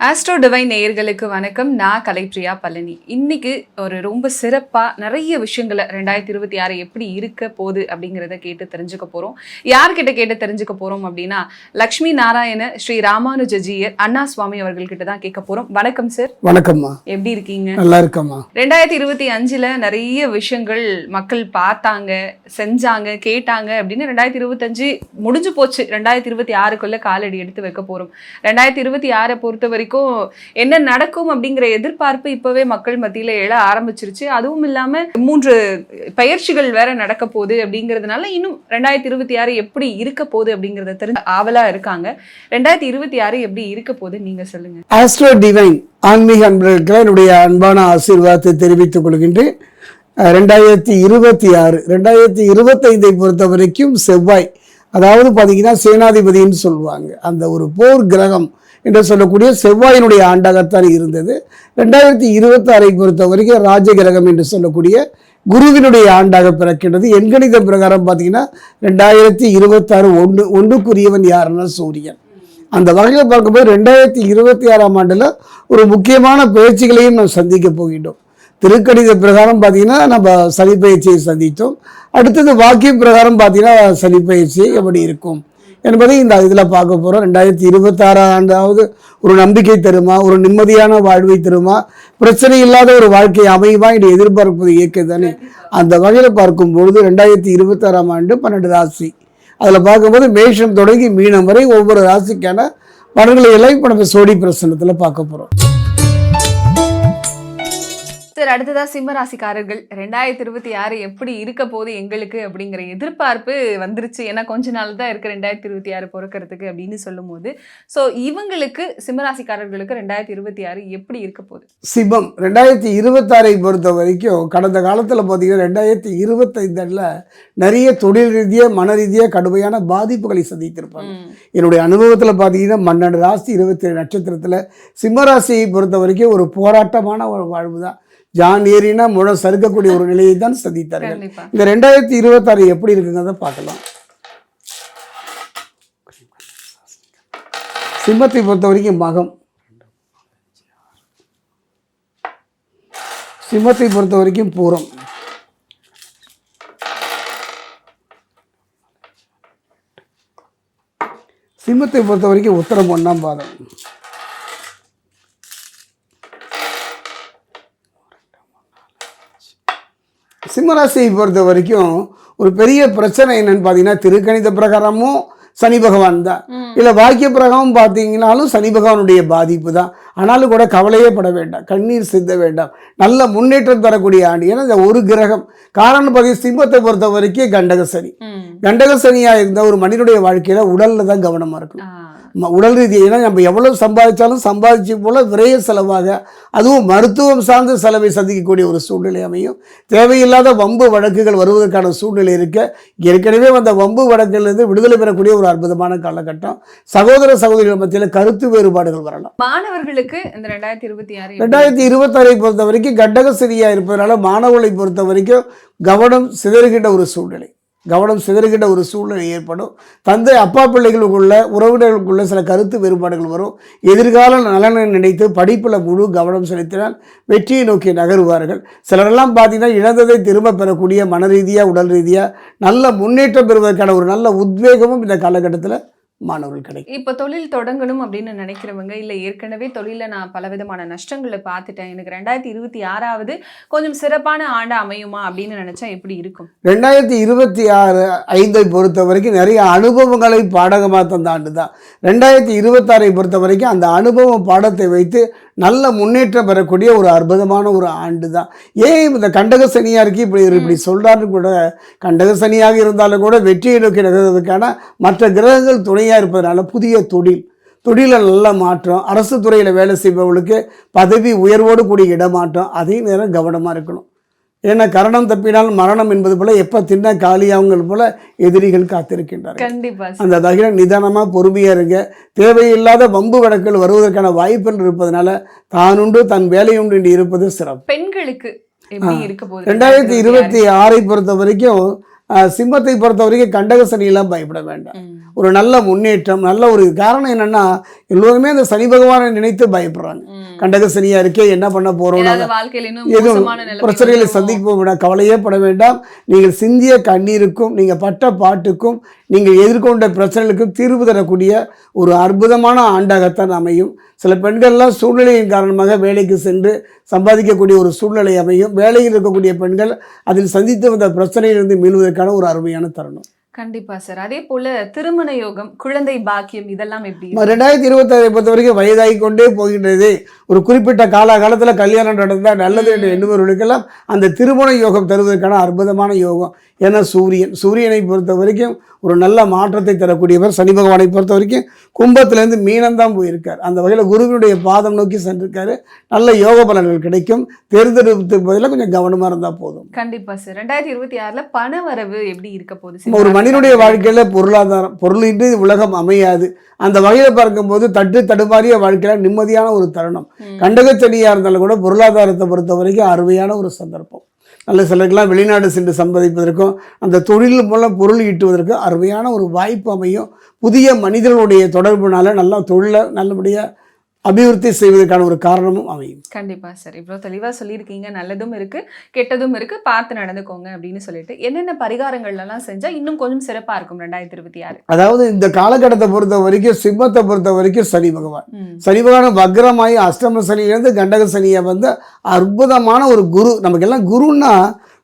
Astro divine நேயர்களுக்கு வணக்கம். நான் கலைப்ரியா பழனி. இன்னைக்கு ஒரு ரொம்ப சிறப்பா நிறைய விஷயங்களை 2026 எப்படி இருக்க போகுது அப்படிங்கிறத கேட்டு தெரிஞ்சுக்க போறோம். யார்கிட்ட கேட்டு தெரிஞ்சுக்க போறோம் அப்படின்னா, லக்ஷ்மி நாராயண ஸ்ரீ ராமானுஜஜியர் அண்ணா சுவாமி அவர்கள்கிட்ட தான் கேட்க போறோம். வணக்கம் சார். வணக்கம்மா. எப்படி இருக்கீங்க? நல்லா இருக்கம்மா. 2025 நிறைய விஷயங்கள் மக்கள் பார்த்தாங்க, செஞ்சாங்க, கேட்டாங்க அப்படின்னு 2025 முடிஞ்சு போச்சு. 2026க்குள்ள காலடி எடுத்து வைக்க போறோம். 2026 பொறுத்த வரைக்கும் என்ன நடக்கும் அப்படிங்கிற எதிர்பார்ப்பு இப்பவே மக்கள் மத்தியில எழ ஆரம்பிச்சிருச்சு. அதுவும் இல்லாம 3 பயிற்சிகள் வேற நடக்க போகுது அப்படிங்கிறதுனால இன்னும் 2026 எப்படி இருக்க போகுது அப்படிங்கறத தெரிஞ்சு ஆவலா இருக்காங்க. 2026 எப்படி இருக்க போகுது நீங்க சொல்லுங்க. ஆஸ்ட்ரோ டிவைன் ஆன்மீக அன்பர்களுக்கு என்னுடைய அன்பான ஆசீர்வாதத்தை தெரிவித்துக் கொள்கின்றேன். 2025 பொறுத்த வரைக்கும் செவ்வாய், அதாவது பார்த்தீங்கன்னா சேனாதிபதினு சொல்லுவாங்க, அந்த ஒரு போர் கிரகம் என்று சொல்லக்கூடிய செவ்வாயினுடைய ஆண்டாகத்தான் இருந்தது. 2026 பொறுத்த வரைக்கும் ராஜ கிரகம் என்று சொல்லக்கூடிய குருவினுடைய ஆண்டாக பிறக்கின்றது. எண்கணித பிரகாரம் பார்த்தீங்கன்னா 2026 ஒன்றுக்குரியவன் யாருன்னா சூரியன். அந்த வகையில் பார்க்கும்போது 2026ஆம் ஆண்டில் ஒரு முக்கியமான பயிற்சிகளையும் நாம் சந்திக்க போகின்றோம். திருக்கணித பிரகாரம் பார்த்தீங்கன்னா நம்ம சனி பயிற்சியை சந்தித்தோம். அடுத்தது வாக்கிய பிரகாரம் பார்த்தீங்கன்னா சனி பயிற்சி எப்படி இருக்கும் என்பதை இந்த இதில் பார்க்க போகிறோம். 2026 ஆண்டாவது ஒரு நம்பிக்கை தருமா, ஒரு நிம்மதியான வாழ்வை தருமா, பிரச்சனை இல்லாத ஒரு வாழ்க்கை அமையுமா என்று எதிர்பார்ப்பது இயற்கை தானே. அந்த வகையில் பார்க்கும்பொழுது 2026ஆம் ஆண்டு 12 ராசி, அதில் பார்க்கும்போது மேஷம் தொடங்கி மீனம் வரை ஒவ்வொரு ராசிக்கான பலன்களை எல்லாம் இப்போ நம்ம சோடி பிரசனத்தில் பார்க்க போகிறோம். சார், அடுத்ததா சிம்ம ராசிக்காரர்கள் 2026 எப்படி இருக்க போது எங்களுக்கு அப்படிங்கிற எதிர்பார்ப்பு வந்துருச்சு. ஏன்னா கொஞ்ச நாள் தான் இருக்கு 2026 பிறக்கிறதுக்கு அப்படின்னு சொல்லும் போது, ஸோ இவங்களுக்கு சிம்மராசிக்காரர்களுக்கு 2026 எப்படி இருக்க போகுது? சிம்மம் 2026 பொறுத்த வரைக்கும் கடந்த காலத்தில் பார்த்தீங்கன்னா 2025 நிறைய தொழில் ரீதியாக மன ரீதியாக கடுமையான பாதிப்புகளை சந்தித்திருப்பாங்க. என்னுடைய அனுபவத்தில் பார்த்தீங்கன்னா 12 ராசி 27 நட்சத்திரத்தில் சிம்மராசியை பொறுத்த வரைக்கும் ஒரு போராட்டமான ஒரு வாழ்வு தான். ஜான் ஏறினா முழ சறுக்கக்கூடிய ஒரு நிலையை தான் சந்தித்தார்கள். இந்த 2026 எப்படி இருக்குங்கிறத பார்க்கலாம். சிம்மத்தை பொறுத்த வரைக்கும் மகம், சிம்மத்தை பொறுத்த வரைக்கும் பூரம், சிம்மத்தை பொறுத்த வரைக்கும் உத்தரம் 1ஆம் பாதம், சிம்மராசியை பொறுத்த வரைக்கும் ஒரு பெரிய பிரச்சனை என்னன்னு பார்த்தீங்கன்னா, திருக்கணித பிரகாரமும் சனி பகவான் தான், இல்லை வாக்கிய பிரகாரம் பார்த்தீங்கன்னாலும் சனி பகவானுடைய பாதிப்பு தான். ஆனாலும் கூட கவலையே பட வேண்டாம், கண்ணீர் சிந்த வேண்டாம், நல்ல முன்னேற்றம் தரக்கூடிய ஆண்டு. ஏன்னா இந்த ஒரு கிரகம் காரணம் பார்த்தீங்கன்னா சிம்மத்தை பொறுத்த வரைக்கும் கண்டக சனி. கண்டக சனியாக இருந்த ஒரு மனிதனுடைய வாழ்க்கையில உடல்ல தான் கவனமா இருக்கணும். உடல் ரீதியாக, ஏன்னா நம்ம எவ்வளவு சம்பாதிச்சாலும் சம்பாதிச்சு போல விரைய செலவாக, அதுவும் மருத்துவம் சார்ந்த செலவை சந்திக்கக்கூடிய ஒரு சூழ்நிலை அமையும். தேவையில்லாத வம்பு வழக்குகள் வருவதற்கான சூழ்நிலை இருக்க, ஏற்கனவே வந்த வம்பு வழக்கிலிருந்து விடுதலை பெறக்கூடிய ஒரு அற்புதமான காலகட்டம். சகோதர சகோதரிகள் மத்தியில் கருத்து வேறுபாடுகள் வரலாம். மாணவர்களுக்கு இந்த 2026 பொறுத்த வரைக்கும் கண்டக சரியா இருப்பதனால மாணவர்களை பொறுத்த வரைக்கும் கவனம் சிதறுகின்ற ஒரு சூழ்நிலை ஏற்படும். தந்தை அப்பா பிள்ளைகளுக்குள்ள உறவினர்களுக்குள்ள சில கருத்து வேறுபாடுகள் வரும். எதிர்கால நலனை நினைத்து படிப்பில் முழு கவனம் செலுத்தினால் வெற்றியை நோக்கி நகருவார்கள். சிலரெல்லாம் பார்த்தீங்கன்னா இழந்ததை திரும்ப பெறக்கூடிய மன ரீதியாக உடல் ரீதியாக நல்ல முன்னேற்றம் பெறுவதற்கான ஒரு நல்ல உத்வேகமும் இந்த காலகட்டத்தில் மாணவர்கள் கிடைக்கும். இப்போ தொழில் தொடங்கணும் அப்படின்னு நினைக்கிறவங்க, இல்லை ஏற்கனவே தொழிலில் நான் பலவிதமான நஷ்டங்களை பார்த்துட்டேன், எனக்கு 2026 கொஞ்சம் சிறப்பான ஆண்டு அமையுமா அப்படின்னு நினைச்சா எப்படி இருக்கும்? 2026 பொறுத்த வரைக்கும் நிறைய அனுபவங்களை பாடகமாக தந்த ஆண்டு தான். 2026 பொறுத்த வரைக்கும் அந்த அனுபவம் பாடத்தை வைத்து நல்ல முன்னேற்றம் பெறக்கூடிய ஒரு அற்புதமான ஒரு ஆண்டு தான். ஏன் இந்த கண்டக சனியாக இருக்கு இப்படி சொல்கிறான்னு கூட, கண்டக சனியாக இருந்தாலும் கூட வெற்றியை நோக்கி நகர்வதற்கான மற்ற கிரகங்கள் துணையாக இருப்பதனால புதிய தொழிலில் நல்ல மாற்றம், அரசு துறையில் வேலை செய்பவர்களுக்கு பதவி உயர்வோடு கூடிய இடமாற்றம். அதே நேரம் கவனமாக இருக்கணும். ஏன்னா கரணம் தப்பினால் மரணம் என்பது போல எப்ப தின்ன காலியாவுங்கள் போல எதிரிகள் காத்திருக்கின்றார்கள். அந்த வகையில் நிதானமா பொறுமையா இருங்க. தேவையில்லாத வம்பு வழக்குகள் வருவதற்கான வாய்ப்புகள் இருப்பதனால தானுண்டு தன் வேலையுண்டு என்று இருப்பது சிறப்பு. பெண்களுக்கு 2026 பொறுத்த வரைக்கும் சிம்மத்தை பொறுத்த வரைக்கும் கண்டக சனியெல்லாம் பயப்பட வேண்டாம். ஒரு நல்ல முன்னேற்றம், நல்ல ஒரு காரணம் என்னென்னா, எல்லோருமே அந்த சனி பகவானை நினைத்து பயப்படுறாங்க. கண்டக சனியா இருக்கே, என்ன பண்ண போறோம், எதுவும் பிரச்சனைகளை சந்திக்க போக கவலையே பட வேண்டாம். நீங்கள் சிந்திய கண்ணீருக்கும் நீங்கள் பட்ட பாட்டுக்கும் நீங்கள் எதிர்கொண்ட பிரச்சனைகளுக்கும் தீர்வு தரக்கூடிய ஒரு அற்புதமான ஆண்டாகத்தான் அமையும். சில பெண்கள்லாம் சூழ்நிலையின் காரணமாக வேலைக்கு சென்று சம்பாதிக்கக்கூடிய ஒரு சூழ்நிலை அமையும். வேலையில் இருக்கக்கூடிய பெண்கள் அதில் சந்தித்து வந்த பிரச்சனையிலிருந்து மீள்வதற்கான ஒரு அருமையான தருணம். கண்டிப்பா சார். அதே போல திருமண யோகம், குழந்தை பாக்கியம் இதெல்லாம் எப்படி? 2026 பொறுத்த வரைக்கும் வயதாகி கொண்டே போகின்றது. ஒரு குறிப்பிட்ட காலத்தில் கல்யாணம் நடந்தால் நல்லது என்று எண்ணுபவர்களுக்கெல்லாம் அந்த திருமண யோகம் தருவதற்கான அற்புதமான யோகம். ஏன்னா சூரியனை பொறுத்த வரைக்கும் ஒரு நல்ல மாற்றத்தை தரக்கூடியவர். சனி பகவானை பொறுத்த வரைக்கும் கும்பத்திலேருந்து மீனம்தான் போயிருக்கார். அந்த வகையில் குருவினுடைய பாதம் நோக்கி சென்றிருக்காரு. நல்ல யோக பலன்கள் கிடைக்கும். தேர்ந்தெடுப்புக்கு பதிலாக கொஞ்சம் கவனமாக இருந்தால் போதும். கண்டிப்பா சார். 2026 பண வரவு எப்படி இருக்க போகுது? ஒரு மனிதனுடைய வாழ்க்கையில் பொருளாதாரம், பொருளின்றி உலகம் அமையாது. அந்த வகையில் பார்க்கும்போது தடுமாறிய வாழ்க்கையில் நிம்மதியான ஒரு தருணம். கண்டகச்சனியாக இருந்தாலும் கூட பொருளாதாரத்தை பொறுத்த வரைக்கும் அருமையான ஒரு சந்தர்ப்பம். நல்ல சிலருக்கெல்லாம் வெளிநாடு சென்று சம்பாதிப்பதற்கும் அந்த தொழில் மூலம் பொருள் ஈட்டுவதற்கும் அருமையான ஒரு வாய்ப்பு அமையும். புதிய மனிதர்களுடைய தொடர்புனால நல்லா தொழிலை நல்லபடியாக அபிவிருத்தி செய்வதற்கான ஒரு காரணமும் அமையும். கண்டிப்பா சார். இவ்வளோ தெளிவாக சொல்லியிருக்கீங்க. நல்லதும் இருக்கு, கெட்டதும் இருக்கு, பார்த்து நடந்துக்கோங்க அப்படின்னு சொல்லிட்டு என்னென்ன பரிகாரங்கள்லாம் செஞ்சா இன்னும் கொஞ்சம் சிறப்பா இருக்கும் 2026? அதாவது இந்த காலகட்டத்தை பொறுத்த வரைக்கும், சிம்மத்தை பொறுத்த வரைக்கும் சனி பகவான் வக்ரமாயி அஷ்டம சனியிலிருந்து கண்டக சனியை வந்து அற்புதமான ஒரு குரு. நமக்கு எல்லாம் குருன்னா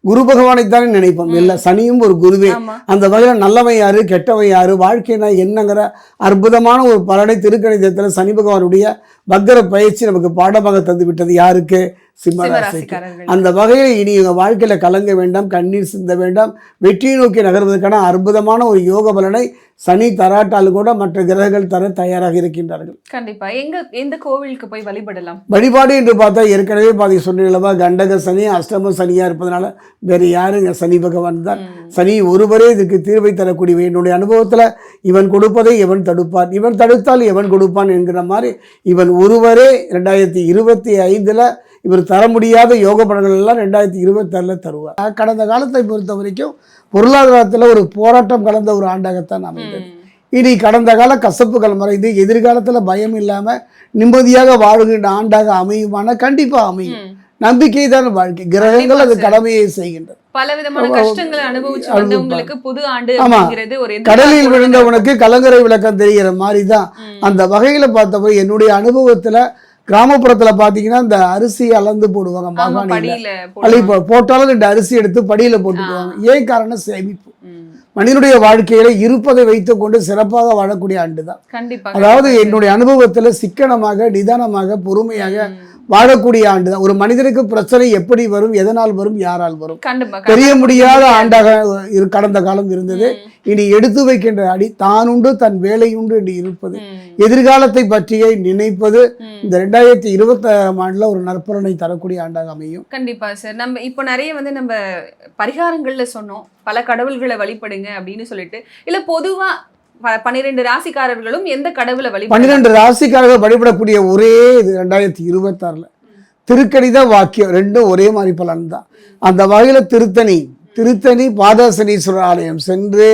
குரு பகவானைத்தானே நினைப்போம். இல்லை, சனியும் ஒரு குருவே. அந்த வகையில் நல்லவன் யாரு, கெட்டவன் யாரு, வாழ்க்கைனா என்னங்கிற அற்புதமான ஒரு பலனை திருக்கணிதத்தில் சனி பகவானுடைய வக்கர பயிற்சி நமக்கு பாடமாக தந்து விட்டது. யாருக்கு? சிம்மராசிக்கு. அந்த வகையில் இனி இவங்க வாழ்க்கையில் கலங்க வேண்டாம், கண்ணீர் சிந்த வேண்டாம். வெற்றியை நோக்கி நகர்வதற்கான அற்புதமான ஒரு யோக பலனை சனி தராட்டால் கூட மற்ற கிரகங்கள் தர தயாராக இருக்கின்றார்கள். கண்டிப்பா. எந்த கோவிலுக்கு போய் வழிபடலாம்? வழிபாடு என்று பார்த்தா ஏற்கனவே பாதி சொன்னீங்களா, கண்டக சனி அஷ்டம சனியா இருப்பதனால வேறு யாருங்க? சனி பகவான் தான். சனி ஒருவரே இதுக்கு தீர்வை தரக்கூடிய. என்னுடைய அனுபவத்தில் இவன் கொடுப்பதை எவன் தடுப்பான், இவன் தடுத்தால் எவன் கொடுப்பான் என்கிற மாதிரி இவன் ஒருவரே 2025 இவர் தர முடியாத யோக பலன்கள் எல்லாம் 2026 தருவார். கடந்த காலத்தை பொறுத்த வரைக்கும் பொருளாதாரத்தில் ஒரு போராட்டம் கலந்த ஒரு ஆண்டாகத்தான் அமைந்தது. இனி கடந்த கால கசப்புகள் மறைந்து எதிர்காலத்தில் பயம் இல்லாமல் நிம்மதியாக வாழ்கின்ற ஆண்டாக அமையுமான கண்டிப்பாக அமையும். நம்பிக்கை தான் வாழ்க்கை. கிரகங்கள் அது கடமையை செய்கின்றது. பலவிதமான கஷ்டங்களை அனுபவிச்சு வந்தவங்களுக்கு புது ஆண்டு அப்படிங்கிறது ஒரு கடலில் விழுந்தவனுக்கு கலங்கரை விளக்கம் தெரிகிற மாதிரி தான். அந்த வகையில் பார்த்தப்போ என்னுடைய அனுபவத்தில் கிராமப்புறத்தில் பார்த்தீங்கன்னா இந்த அரிசி அளந்து போடுவாங்க. மாகாணியில் போட்டாலும் 2 அரிசி எடுத்து படியில் போட்டுக்குவாங்க. ஏன் காரணம்? சேமிப்பு. மனிதனுடைய வாழ்க்கையில இருப்பதை வைத்துக் கொண்டு சிறப்பாக வாழக்கூடிய ஆண்டு தான். அதாவது என்னுடைய அனுபவத்தில் சிக்கனமாக, நிதானமாக, பொறுமையாக வாழக்கூடிய ஆண்டு தான். ஒரு மனிதனுக்கு பிரச்சனை எப்படி வரும், எதனால் வரும், யாரால் வரும் தெரிய முடியாத ஆண்டாக கடந்த காலம் இருந்தது. இனி எடுத்து வைக்கின்ற அடி தான் உண்டு, தன் வேலை உண்டு என்று இருப்பது, எதிர்காலத்தை பற்றியே நினைப்பது இந்த 2026 ஆண்டுல ஒரு நற்பலனை தரக்கூடிய ஆண்டாக அமையும். கண்டிப்பா சார். நம்ம இப்போ நிறைய நம்ம பரிகாரங்கள்ல சொன்னோம், பல கடவுள்களை வழிபடுங்க அப்படின்னு சொல்லிட்டு. இல்ல பொதுவா 12 ராசிக்காரர்களும் எந்த கடவுளை 12 ராசிக்காரர்கள் வழிபடக்கூடிய ஒரே இது 2026 திருக்கணித வாக்கியம் ரெண்டும் ஒரே மாதிரி பலன் தான். அந்த வகையில் திருத்தணி பாதசனீஸ்வரர் ஆலயம் சென்று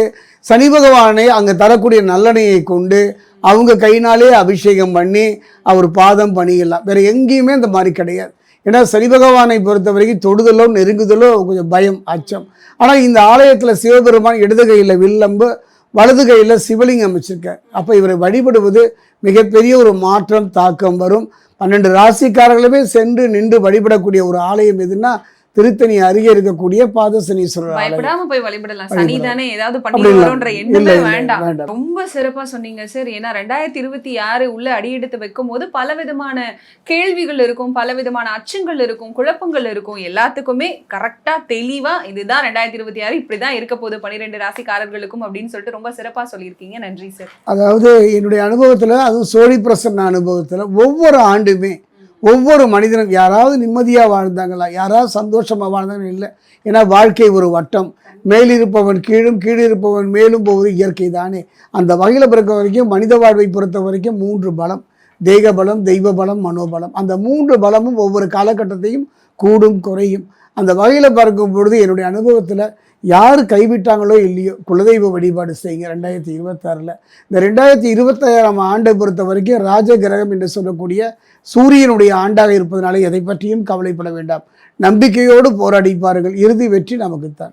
சனி பகவானை அங்கே தரக்கூடிய நல்லெண்ணெயை கொண்டு அவங்க கையினாலே அபிஷேகம் பண்ணி அவர் பாதம் பணியலாம். வேற எங்கேயுமே இந்த மாதிரி கிடையாது. ஏன்னா சனி பகவானை பொறுத்த வரைக்கும் தொடுதலோ நெருங்குதலோ கொஞ்சம் பயம், அச்சம். ஆனால் இந்த ஆலயத்தில் சிவபெருமான் இடது கையில் வில்லம்பு, வலது கையில் சிவலிங்கம் அமைச்சிருக்கார். அப்போ இவரை வழிபடுவது மிகப்பெரிய ஒரு மாற்றம், தாக்கம் வரும். 12 ராசிக்காரர்களுமே சென்று நின்று வழிபடக்கூடிய ஒரு ஆலயம் எதுன்னா திருத்தணி அருகே இருக்கக்கூடிய பாதசனீஸ்வரர். பயப்படாம போய் வழிபடலாம். சனிதானே ஏதாவது பண்ணிடுறோன்ற எண்ணமே வேண்டாம். ரொம்ப சிறப்பா சொன்னீங்க சார். ஏன்னா 2026 உள்ள அடியெடுத்து வைக்கும் போது பலவிதமான கேள்விகள் இருக்கும், பலவிதமான அச்சங்கள் இருக்கும், குழப்பங்கள் இருக்கும். எல்லாத்துக்குமே கரெக்டா தெளிவா இதுதான் 2026 இப்படிதான் இருக்க போகுது 12 ராசிக்காரர்களுக்கும் அப்படின்னு சொல்லிட்டு ரொம்ப சிறப்பா சொல்லியிருக்கீங்க. நன்றி சார். அதாவது என்னுடைய அனுபவத்துல, அதுவும் சோழி பிரசன்ன அனுபவத்துல ஒவ்வொரு ஆண்டுமே ஒவ்வொரு மனிதனும் யாராவது நிம்மதியாக வாழ்ந்தாங்களா, யாராவது சந்தோஷமாக வாழ்ந்தாங்க இல்லை. ஏன்னா வாழ்க்கை ஒரு வட்டம். மேலிருப்பவன் கீழும், கீழிருப்பவன் மேலும் போவது இயற்கை தானே. அந்த வகையில் பொறுத்த வரைக்கும் மனித வாழ்வை பொறுத்த வரைக்கும் 3 பலம்: தெய்வ பலம், தெய்வ பலம், மனோபலம். அந்த 3 பலமும் ஒவ்வொரு காலகட்டத்தையும் கூடும் குறையும். அந்த வகையில் பார்க்கும் பொழுது என்னுடைய அனுபவத்தில் யார் கைவிட்டாங்களோ இல்லையோ குலதெய்வ வழிபாடு செய்யுங்க 2026. இந்த 2026ஆம் ஆண்டை பொறுத்த வரைக்கும் ராஜ கிரகம் என்று சொல்லக்கூடிய சூரியனுடைய ஆண்டாக இருப்பதனால எதை பற்றியும் கவலைப்பட வேண்டாம். நம்பிக்கையோடு போராடி பாருங்கள், இறுதி வெற்றி நமக்குத்தான்.